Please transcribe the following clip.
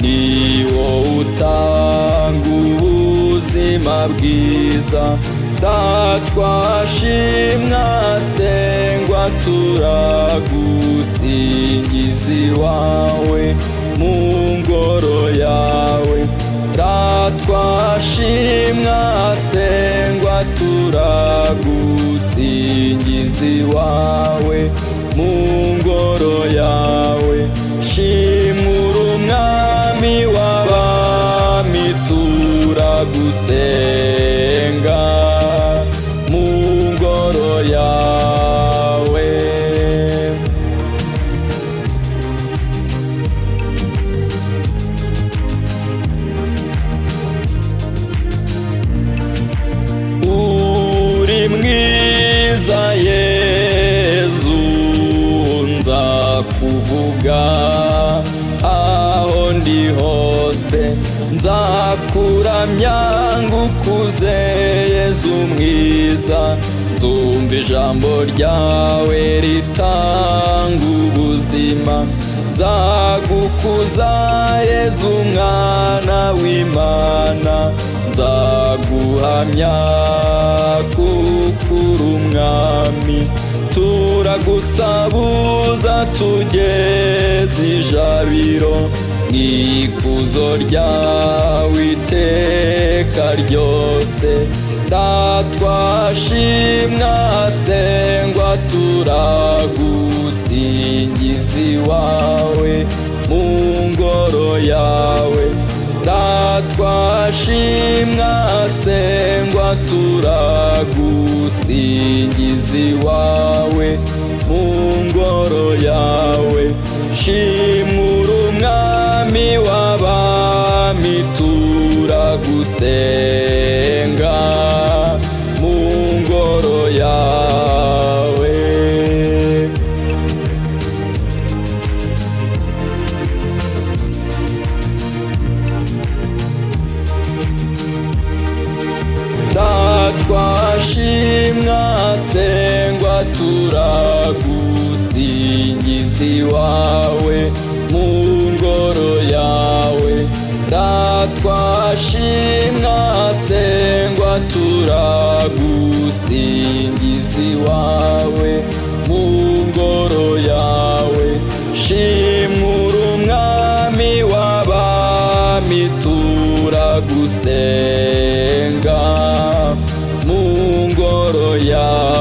ni wowe utanga ubuzima bwiza. Twashimwa sengwa turagusingiza iwawe mu ngoro yawe. Twashimwa sengwa turagusingiza iwawe mu ngoro yawe. Shimura umwami w'abami turagusenga mu ngoro yawe. Uri mwiza Yezu, nzakuvuga aho ndi hose, nzakuramya ngukuze Yezu mwiza. Nzumva ijambo ryawe ritanga ubuzima, nzagukuza Yezu mwana w'Imana. Nzaguhamya kuko uri umwami, turagusabuza tugeze ijabiro n'ikuzo ryawe iteka ryose. Twashimwa sengwa turagusingiza iwawe mu ngoro yawe. Twashimwa sengwa turagusingiza iwawe mu ngoro yawe. Shimura umwami w'abami turagusenga mu ngoro yawe. Twashimwa sengwa turagusingiza iwawe mu ngoro yawe. Twashimwa sengwa turagusingiza iwawe mu ngoro yawe. Shimura umwami w'abami turagusenga mu ngoro yawe.